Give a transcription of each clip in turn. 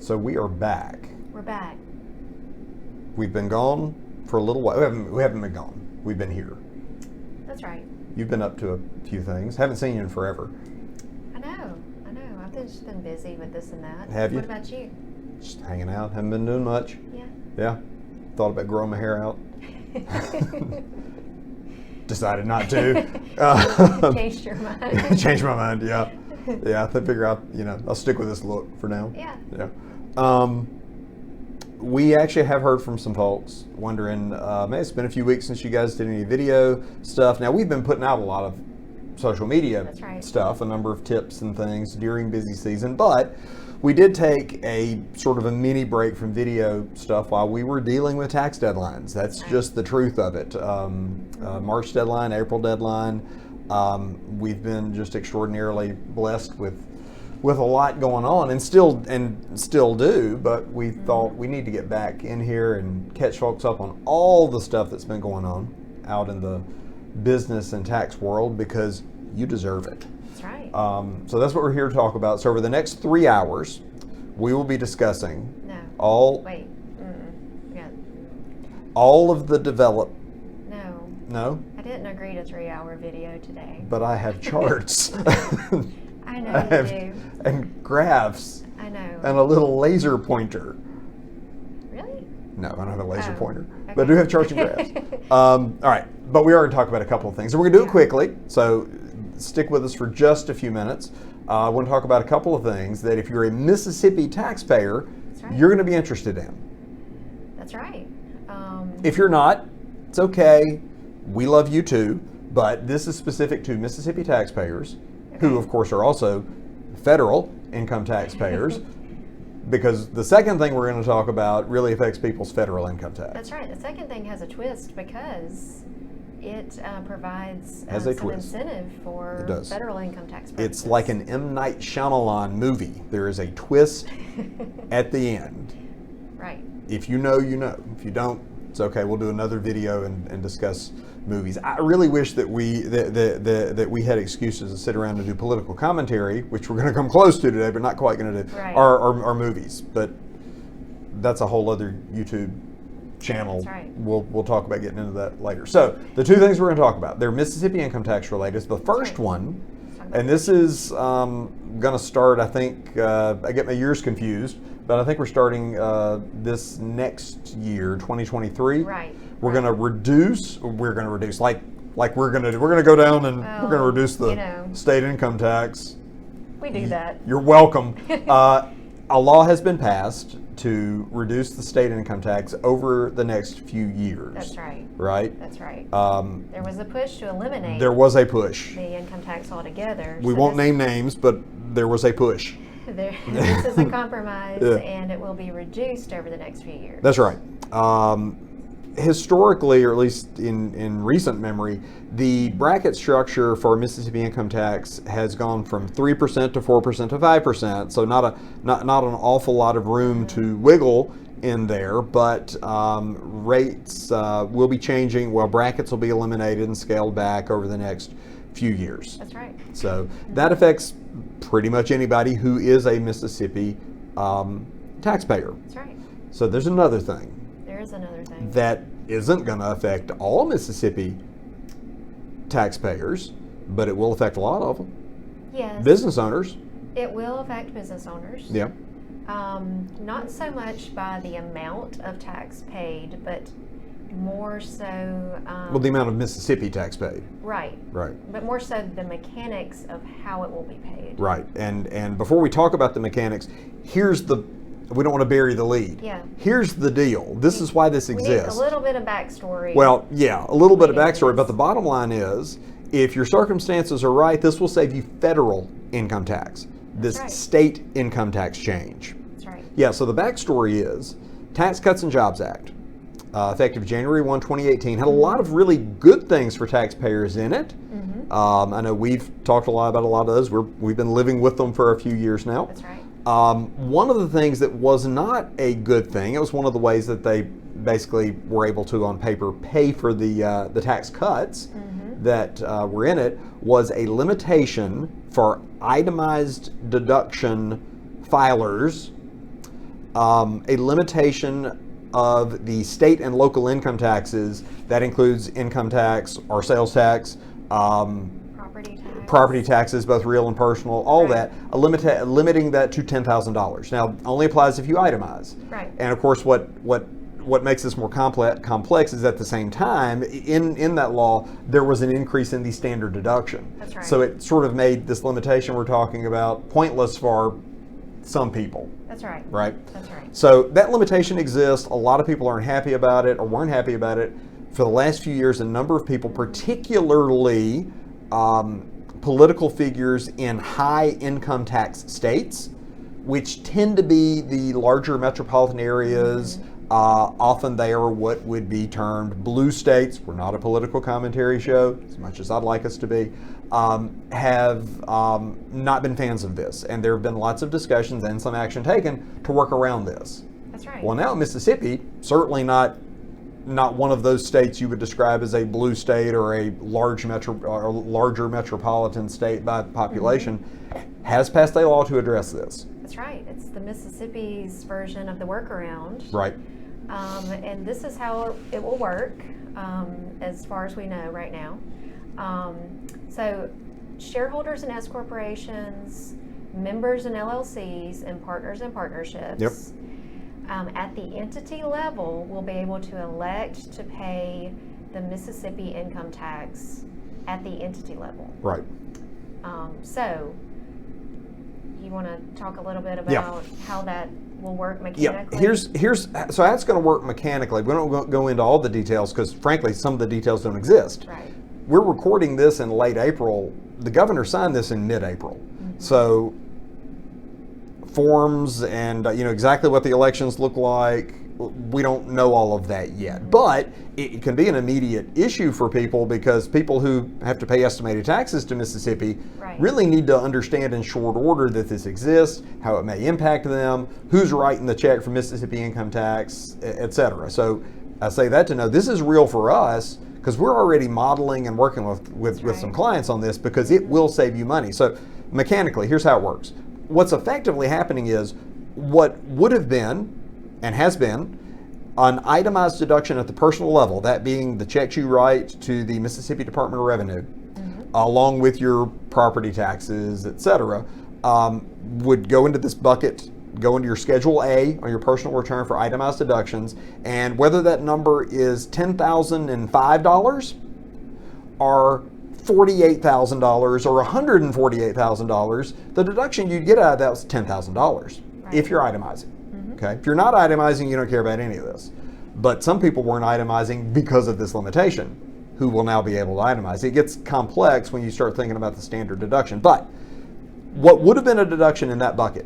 So we are back. We're back. We've been gone for a little while. We haven't been gone. We've been here. That's right. You've been up to a few things. Haven't seen you in forever. I know. I've just been busy with this and that. Have you? What about you? Just hanging out. Haven't been doing much. Yeah. Yeah. Thought about growing my hair out. Decided not to. Changed your mind. Changed my mind, yeah. Yeah, I figure out, I'll stick with this look for now. Yeah. Yeah. We actually have heard from some folks wondering, man, it's been a few weeks since you guys did any video stuff. Now, we've been putting out a lot of social media stuff, a number of tips and things during busy season, but we did take a sort of a mini break from video stuff while we were dealing with tax deadlines. That's just the truth of it. March deadline, April deadline. We've been just extraordinarily blessed with a lot going on, and still do. But we thought we need to get back in here and catch folks up on all the stuff that's been going on out in the business and tax world, because you deserve it. That's right. So that's what we're here to talk about. So over the next 3 hours, we will be discussing all of the No? I didn't agree to 3-hour video today. But I have charts. I know you do. And graphs. I know. And a little laser pointer. Really? No, I don't have a laser pointer. Okay. But I do have charts and graphs. All right. But we are going to talk about a couple of things. And we're going to do it quickly. So stick with us for just a few minutes. I want to talk about a couple of things that if you're a Mississippi taxpayer, you're going to be interested in. That's right. If you're not, it's okay. We love you too. But this is specific to Mississippi taxpayers, who of course are also federal income taxpayers, because the second thing we're going to talk about really affects people's federal income tax. That's right. The second thing has a twist because it provides has some incentive for federal income tax purposes. It's like an M. Night Shyamalan movie. There is a twist at the end. Right. If you know, you know. If you don't, it's okay. We'll do another video and discuss movies. I really wish that we had excuses to sit around and do political commentary, which we're going to come close to today, but not quite going to do, our movies. But that's a whole other YouTube channel. That's right. We'll talk about getting into that later. So the two things we're going to talk about, they're Mississippi income tax related. The first one, and this is going to start, I think, I get my years confused, but I think we're starting this next year, 2023. Right. We're going to reduce, like we're going to go down and we're going to reduce the state income tax. We do that. You're welcome. A law has been passed to reduce the state income tax over the next few years. That's right. Right? That's right. There was a push to eliminate the income tax altogether. We won't name names, but there was a push. This is a compromise, and it will be reduced over the next few years. That's right. Historically, or at least in recent memory, the bracket structure for Mississippi income tax has gone from 3% to 4% to 5%. So not an awful lot of room to wiggle in there, but rates will be changing. Well, brackets will be eliminated and scaled back over the next few years. That's right. So that affects pretty much anybody who is a Mississippi taxpayer. That's right. So there's another thing. There is another thing. That isn't going to affect all Mississippi taxpayers, but it will affect a lot of them. Yes. Business owners. It will affect business owners. Yeah. Not so much by the amount of tax paid, but more so... well, the amount of Mississippi tax paid. Right. Right. But more so the mechanics of how it will be paid. Right. And before we talk about the mechanics, we don't want to bury the lead. Yeah. Here's the deal. This is why this exists. We need a little bit of backstory. Well, yeah, a little bit of backstory, but the bottom line is, if your circumstances are right, this will save you federal income tax. This state income tax change. That's right. Yeah, so the backstory is Tax Cuts and Jobs Act, effective January 1, 2018, had a lot of really good things for taxpayers in it. I know we've talked a lot about a lot of those. We've been living with them for a few years now. That's right. One of the things that was not a good thing, it was one of the ways that they basically were able to, on paper, pay for the tax cuts that were in it, was a limitation for itemized deduction filers a limitation of the state and local income taxes. That includes income tax or sales tax, property taxes, both real and personal, all that, limiting that to $10,000. Now, only applies if you itemize. Right. And of course, what makes this more complex is at the same time, in that law, there was an increase in the standard deduction. That's right. So it sort of made this limitation we're talking about pointless for some people. That's right. Right? That's right. So that limitation exists. A lot of people aren't happy about it or weren't happy about it. For the last few years, a number of people, particularly political figures in high income tax states, which tend to be the larger metropolitan areas, often they are what would be termed blue states. We're not a political commentary show, as much as I'd like us to be. Have not been fans of this, and there have been lots of discussions and some action taken to work around this. That's right. Well, now Mississippi, certainly not one of those states you would describe as a blue state or a larger metropolitan state by population, has passed a law to address this. That's right. It's the Mississippi's version of the workaround. Right. And this is how it will work, as far as we know right now. So shareholders in S corporations, members in LLCs, and partners in partnerships, at the entity level will be able to elect to pay the Mississippi income tax at the entity level. Right. So you want to talk a little bit about how that will work mechanically? So that's going to work mechanically. We don't go into all the details because, frankly, some of the details don't exist. Right. We're recording this in late April. The governor signed this in mid-April. So forms and exactly what the elections look like, we don't know all of that yet. But it can be an immediate issue for people because people who have to pay estimated taxes to Mississippi really need to understand in short order that this exists, how it may impact them, who's writing the check for Mississippi income tax, etc. So I say that to know this is real for us because we're already modeling and working with some clients on this because it will save you money. So mechanically, here's how it works. What's effectively happening is what would have been and has been an itemized deduction at the personal level, that being the checks you write to the Mississippi Department of Revenue, along with your property taxes, etc., would go into this bucket, go into your Schedule A on your personal return for itemized deductions, and whether that number is $10,005 or $48,000 or $148,000, the deduction you'd get out of that was $10,000 if you're itemizing. Okay, if you're not itemizing, you don't care about any of this. But some people weren't itemizing because of this limitation, who will now be able to itemize. It gets complex when you start thinking about the standard deduction. But what would have been a deduction in that bucket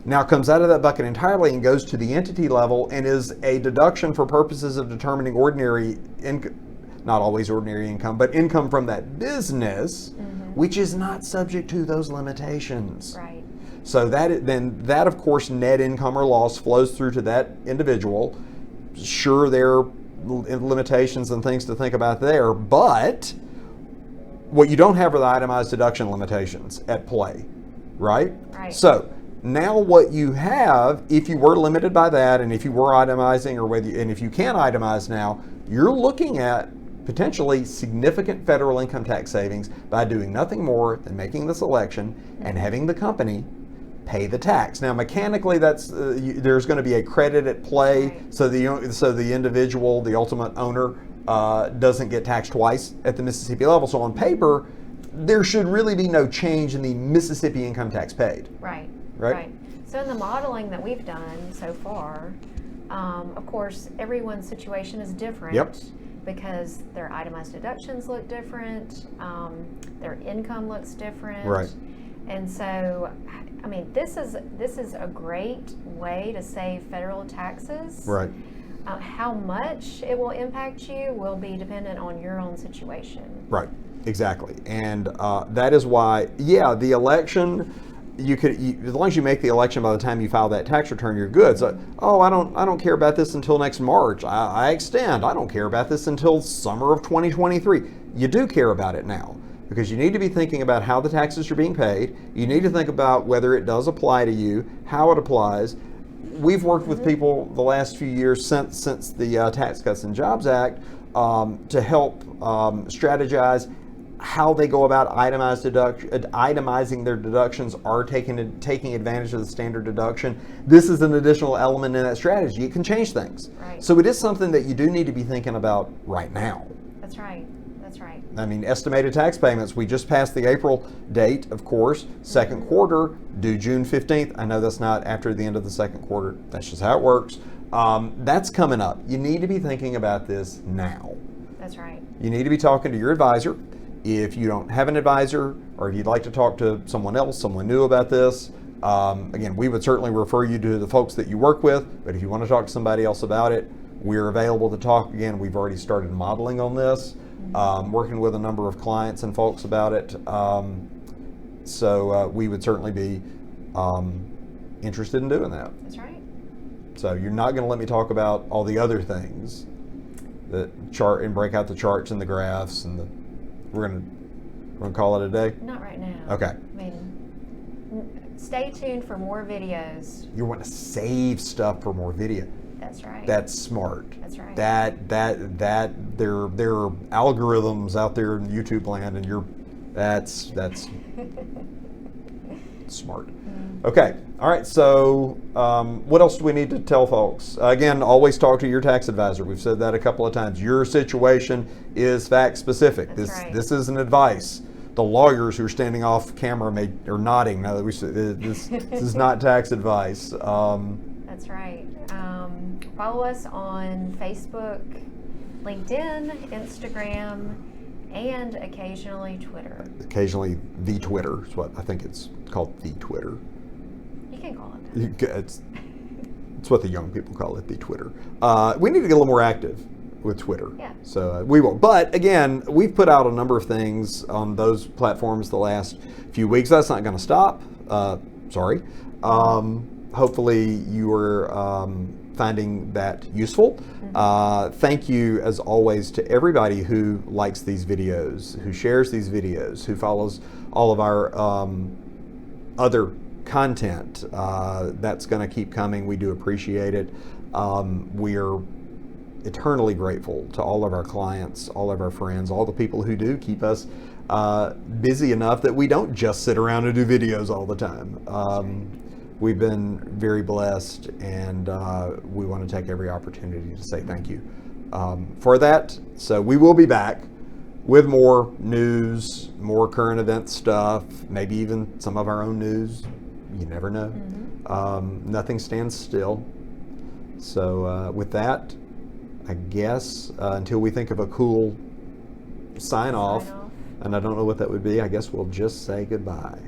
now comes out of that bucket entirely and goes to the entity level and is a deduction for purposes of determining ordinary income, not always ordinary income, but income from that business, which is not subject to those limitations. Right. So that of course net income or loss flows through to that individual. Sure, there are limitations and things to think about there, but what you don't have are the itemized deduction limitations at play, right? Right. So now what you have, if you were limited by that, and if you were itemizing, and if you can itemize now, you're looking at potentially significant federal income tax savings by doing nothing more than making this election and having the company pay the tax. Now, mechanically, that's there's going to be a credit at play, so the individual, the ultimate owner, doesn't get taxed twice at the Mississippi level. So on paper, there should really be no change in the Mississippi income tax paid. Right. Right. So in the modeling that we've done so far, of course, everyone's situation is different. Yep. Because their itemized deductions look different, their income looks different. Right. And so, I mean, this is a great way to save federal taxes. Right. How much it will impact you will be dependent on your own situation. Right. Exactly. And that is why, the election, as long as you make the election by the time you file that tax return, you're good. So, I don't care about this until next March. I extend. I don't care about this until summer of 2023. You do care about it now because you need to be thinking about how the taxes are being paid. You need to think about whether it does apply to you, how it applies. we've worked with people the last few years since the Tax Cuts and Jobs Act to help strategize how they go about itemizing their deductions, are taking advantage of the standard deduction. This is an additional element in that strategy. It can change things. Right. So it is something that you do need to be thinking about right now. That's right. That's right. I mean, estimated tax payments, we just passed the April date, of course. Second quarter, due June 15th. I know that's not after the end of the second quarter. That's just how it works. That's coming up. You need to be thinking about this now. That's right. You need to be talking to your advisor. If you don't have an advisor, or if you'd like to talk to someone else, someone new about this, again, we would certainly refer you to the folks that you work with, but if you want to talk to somebody else about it, we're available to talk. Again, we've already started modeling on this, working with a number of clients and folks about it. So we would certainly be interested in doing that. That's right. So you're not going to let me talk about all the other things, that chart and break out the charts and the graphs and the. We're gonna call it a day? Not right now. Okay. I mean, stay tuned for more videos. You want to save stuff for more video. That's right. That's smart. That's right. That there are algorithms out there in YouTube land, and that's smart. Okay. All right. So what else do we need to tell folks? Again, always talk to your tax advisor. We've said that a couple of times. Your situation is fact specific. This isn't advice. The lawyers who are standing off camera are nodding. No, this is not tax advice. That's right. Follow us on Facebook, LinkedIn, Instagram, and occasionally Twitter. Occasionally the Twitter is what I think it's called, the Twitter. You can call it that. It's what the young people call it, the Twitter. We need to get a little more active with Twitter. Yeah. So we will. But again, we've put out a number of things on those platforms the last few weeks. That's not going to stop. Sorry. Hopefully you are finding that useful. Thank you, as always, to everybody who likes these videos, who shares these videos, who follows all of our other content. That's going to keep coming. We do appreciate it. We are eternally grateful to all of our clients, all of our friends, all the people who do keep us busy enough that we don't just sit around and do videos all the time. We've been very blessed, and we want to take every opportunity to say thank you for that. So we will be back with more news, more current event stuff, maybe even some of our own news. You never know. Nothing stands still. So with that, I guess until we think of a cool sign off, and I don't know what that would be, I guess we'll just say goodbye.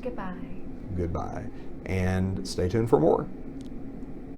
Goodbye. Goodbye. And stay tuned for more.